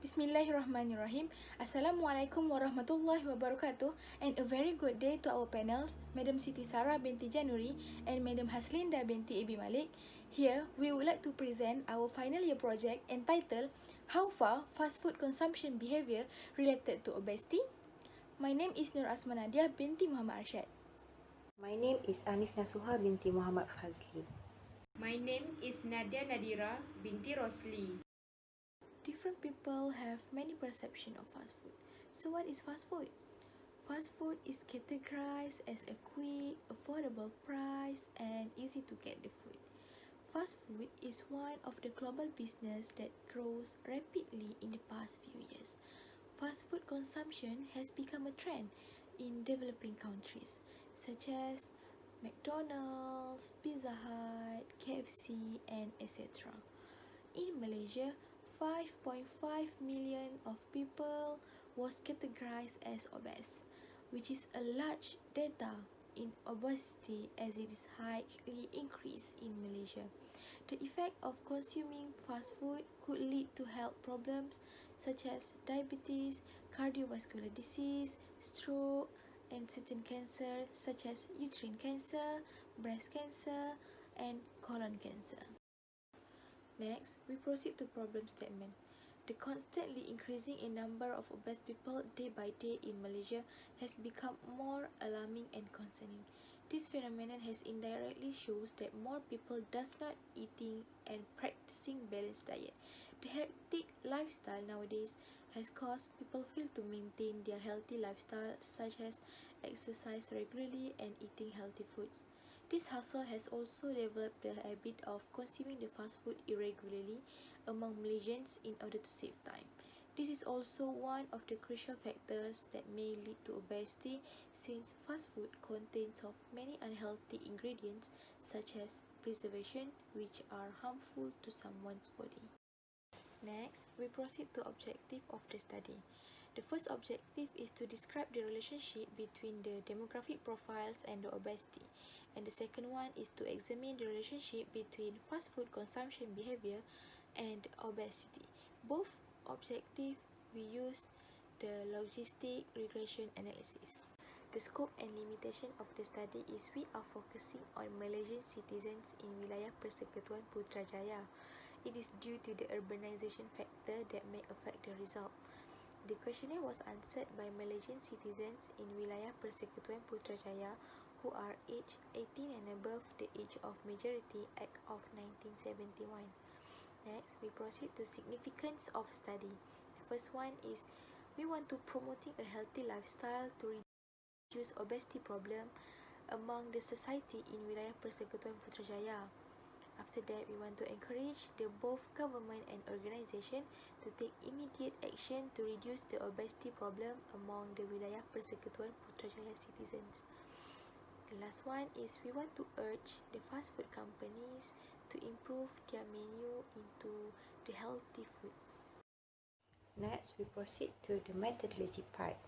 Bismillahirrahmanirrahim. Assalamualaikum warahmatullahi wabarakatuh, and a very good day to our panels, Madam Siti Sarah binti Januri and Madam Haslinda binti Abi Malik. Here, we would like to present our final year project entitled How Far Fast Food Consumption Behavior Related to Obesity? My name is Nur Asmanadia binti Muhammad Arshad. My name is Anis Nasuha binti Muhammad Fazli. My name is Nadia Nadira binti Rosli. Different people have many perceptions of fast food. So what is fast food? Fast food is categorized as a quick, affordable price and easy to get the food. Fast food is one of the global business that grows rapidly in the past few years. Fast food consumption has become a trend in developing countries such as McDonald's, Pizza Hut, KFC, and etc. In Malaysia, 5.5 million of people was categorized as obese, which is a large data in obesity as it is highly increased in Malaysia. The effect of consuming fast food could lead to health problems such as diabetes, cardiovascular disease, stroke, and certain cancers such as uterine cancer, breast cancer, and colon cancer. Next, we proceed to problem statement. The constantly increasing in number of obese people day by day in Malaysia has become more alarming and concerning. This phenomenon has indirectly shows that more people does not eating and practicing balanced diet. The hectic lifestyle nowadays has caused people fail to maintain their healthy lifestyle such as exercise regularly and eating healthy foods. This hustle has also developed the habit of consuming the fast food irregularly among Malaysians in order to save time. This is also one of the crucial factors that may lead to obesity since fast food contains of many unhealthy ingredients such as preservation which are harmful to someone's body. Next, we proceed to objective of the study. The first objective is to describe the relationship between the demographic profiles and the obesity, and the second one is to examine the relationship between fast food consumption behavior and obesity. Both objective we use the logistic regression analysis. The scope and limitation of the study is we are focusing on Malaysian citizens in Wilayah Persekutuan Putrajaya. It is due to the urbanization factor that may affect the result. The questionnaire was answered by Malaysian citizens in Wilayah Persekutuan Putrajaya who are aged 18 and above the age of majority Act of 1971. Next, we proceed to significance of study. The first one is we want to promoting a healthy lifestyle to reduce obesity problem among the society in Wilayah Persekutuan Putrajaya. After that, we want to encourage the both government and organisation to take immediate action to reduce the obesity problem among the Wilayah Persekutuan Putrajaya citizens. The last one is we want to urge the fast food companies to improve their menu into the healthy food. Next, we proceed to the methodology part.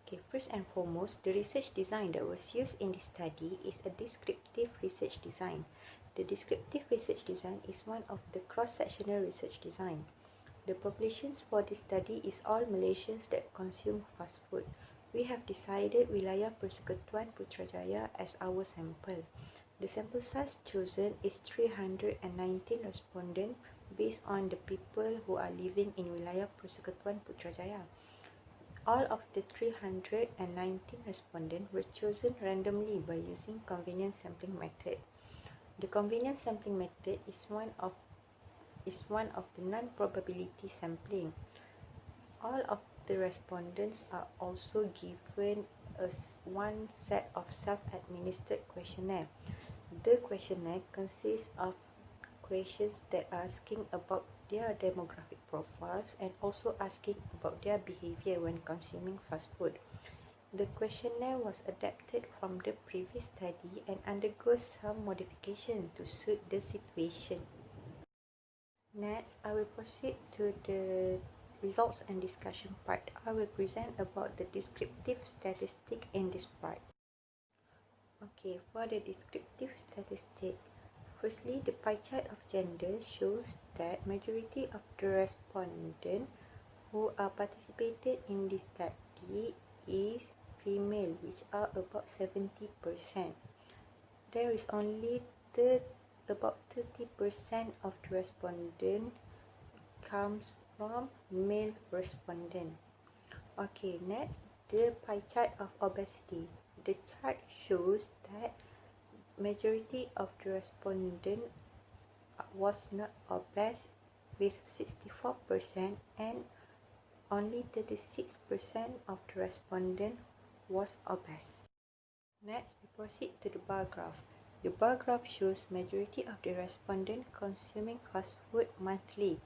Okay, first and foremost, the research design that was used in this study is a descriptive research design. The descriptive research design is one of the cross-sectional research design. The populations for this study is all Malaysians that consume fast food. We have decided Wilayah Persekutuan Putrajaya as our sample. The sample size chosen is 319 respondents based on the people who are living in Wilayah Persekutuan Putrajaya. All of the 319 respondents were chosen randomly by using convenience sampling method. The convenience sampling method is one of the non-probability sampling. All of the respondents are also given one set of self-administered questionnaire. The questionnaire consists of questions that are asking about their demographic profiles and also asking about their behavior when consuming fast food. The questionnaire was adapted from the previous study and undergoes some modification to suit the situation. Next, I will proceed to the results and discussion part. I will present about the descriptive statistic in this part. Okay, for the descriptive statistic, firstly, the pie chart of gender shows that majority of the respondents who are participated in this study is female, which are about 70%. There is only about 30% of the respondent comes from male respondent. Okay, next, the pie chart of obesity. The chart shows that majority of the respondent was not obese with 64% and only 36% of the respondent was obese. Next, we proceed to the bar graph. The bar graph shows majority of the respondent consuming fast food monthly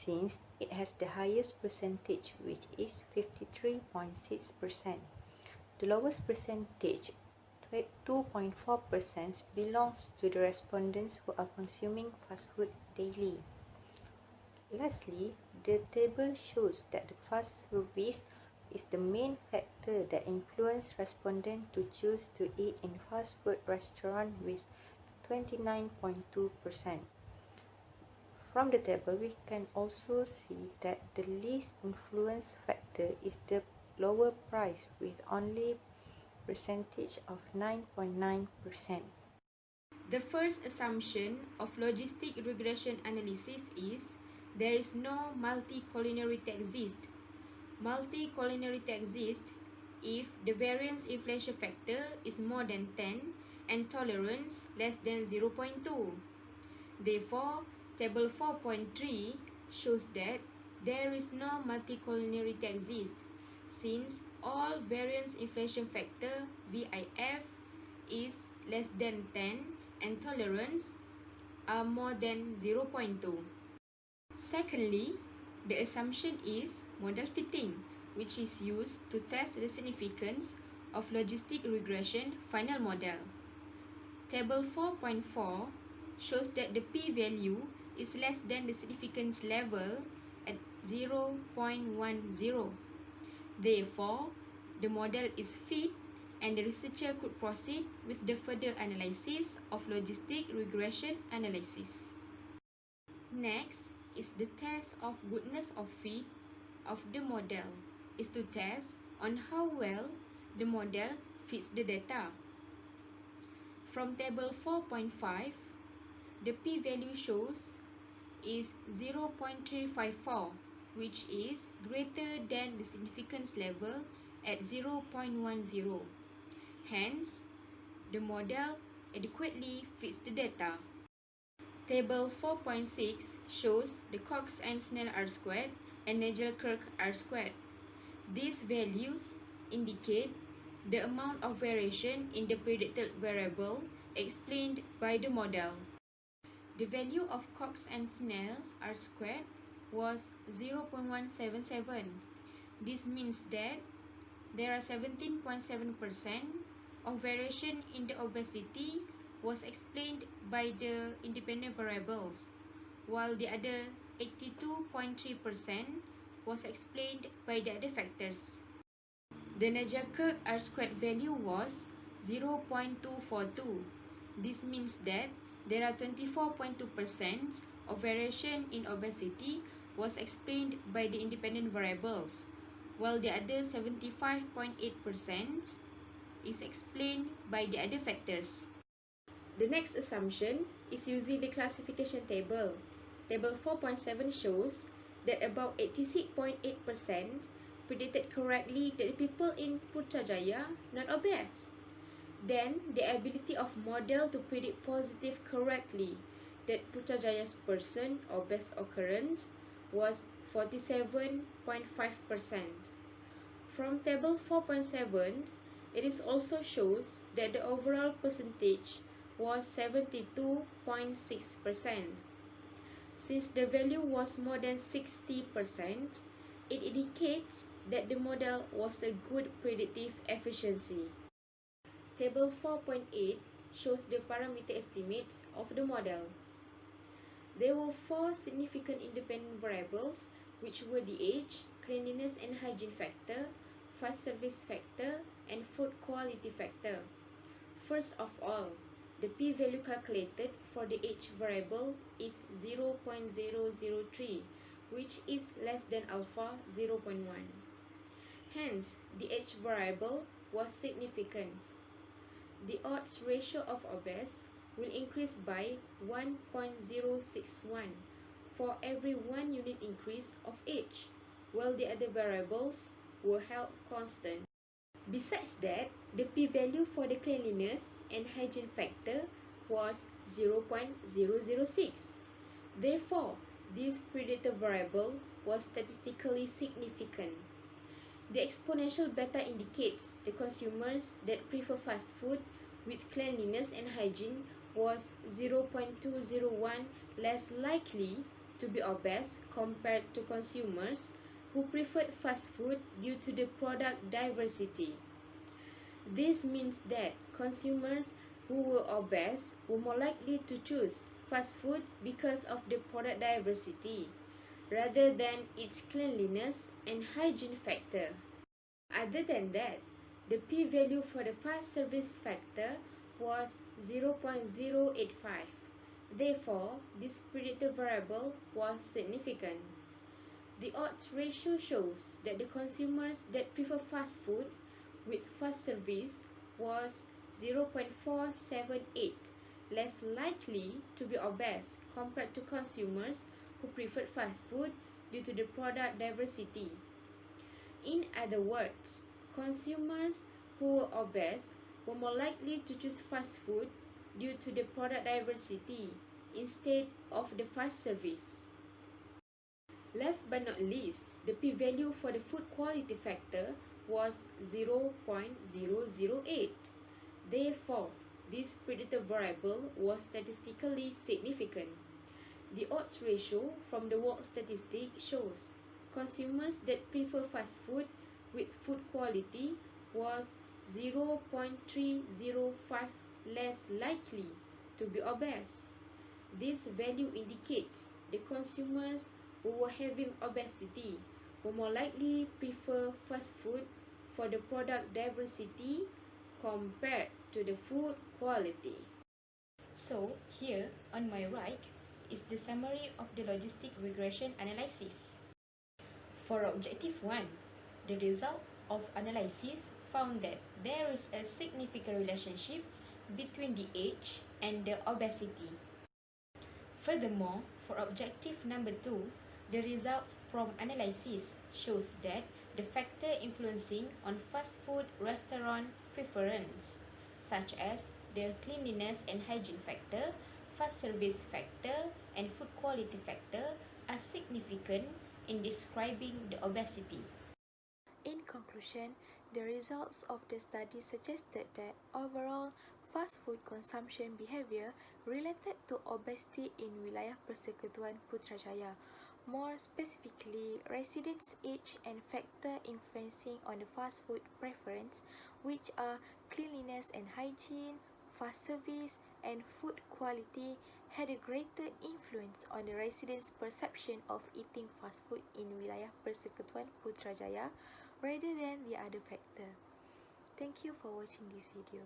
since it has the highest percentage, which is 53.6%. The lowest percentage, 2.4%, belongs to the respondents who are consuming fast food daily. Lastly, the table shows that the fast service is the main factor that influences respondents to choose to eat in fast food restaurant with 29.2%. From the table, we can also see that the least influence factor is the lower price with only percentage of 9.9%. The first assumption of logistic regression analysis is there is no multi-collinearity exist. Multi-collinearity exists if the variance inflation factor is more than 10 and tolerance less than 0.2. Therefore, table 4.3 shows that there is no multi-collinearity exist since all variance inflation factor VIF is less than 10 and tolerance are more than 0.2. Secondly, the assumption is model fitting, which is used to test the significance of logistic regression final model. Table 4.4 shows that the p-value is less than the significance level at 0.10. Therefore, the model is fit and the researcher could proceed with the further analysis of logistic regression analysis. Next is the test of goodness of fit of the model is to test on how well the model fits the data. From table 4.5, the p-value shows is 0.354, which is greater than the significance level at 0.10. Hence, the model adequately fits the data. Table 4.6 shows the Cox and Snell R-squared and Naegel-Kirk R-squared. These values indicate the amount of variation in the predicted variable explained by the model. The value of Cox and Snell R-squared was 0.177. This means that there are 17.7% of variation in the obesity was explained by the independent variables, while the other 82.3% was explained by the other factors. The Naegel-Kirk R-squared value was 0.242. This means that there are 24.2% of variation in obesity was explained by the independent variables, while the other 75.8% is explained by the other factors. The next assumption is using the classification table. Table 4.7 shows that about 86.8% predicted correctly that the people in Putrajaya not obese. Then, the ability of model to predict positive correctly that Putrajaya's person obese occurrence was 47.5%. From table 4.7, it is also shows that the overall percentage was 72.6%. Since the value was more than 60%, it indicates that the model was a good predictive efficiency. Table 4.8 shows the parameter estimates of the model. There were 4 significant independent variables, which were the age, cleanliness and hygiene factor, fast service factor, and food quality factor. First of all, the p-value calculated for the age variable is 0.003, which is less than alpha 0.1. Hence, the age variable was significant. The odds ratio of obese will increase by 1.061 for every 1 unit increase of age, while the other variables were held constant. Besides that, the p-value for the cleanliness and hygiene factor was 0.006. Therefore, this predictor variable was statistically significant. The exponential beta indicates the consumers that prefer fast food with cleanliness and hygiene was 0.201 less likely to be obese compared to consumers who preferred fast food due to the product diversity. This means that consumers who were obese were more likely to choose fast food because of the product diversity, rather than its cleanliness and hygiene factor. Other than that, the p-value for the fast service factor was 0.085. Therefore, this predictor variable was significant. The odds ratio shows that the consumers that prefer fast food with fast service was 0.478 less likely to be obese compared to consumers who preferred fast food due to the product diversity. In other words, consumers who were obese were more likely to choose fast food due to the product diversity instead of the fast service. Last but not least, the p-value for the food quality factor was 0.008. Therefore, this predictor variable was statistically significant. The odds ratio from the work statistic shows consumers that prefer fast food with food quality was 0.305 less likely to be obese. This value indicates the consumers who were having obesity will more likely prefer fast food for the product diversity compared to the food quality. So, here on my right is the summary of the logistic regression analysis. For objective 1, the result of analysis found that there is a significant relationship between the age and the obesity. Furthermore, for objective number 2, the results from analysis shows that the factor influencing on fast food restaurant preference, such as the cleanliness and hygiene factor, fast service factor, and food quality factor, are significant in describing the obesity. In conclusion, the results of the study suggested that overall fast food consumption behavior related to obesity in Wilayah Persekutuan Putrajaya. More specifically, residents' age and factor influencing on the fast food preference, which are cleanliness and hygiene, fast service, and food quality, had a greater influence on the residents' perception of eating fast food in Wilayah Persekutuan Putrajaya rather than the other factor. Thank you for watching this video.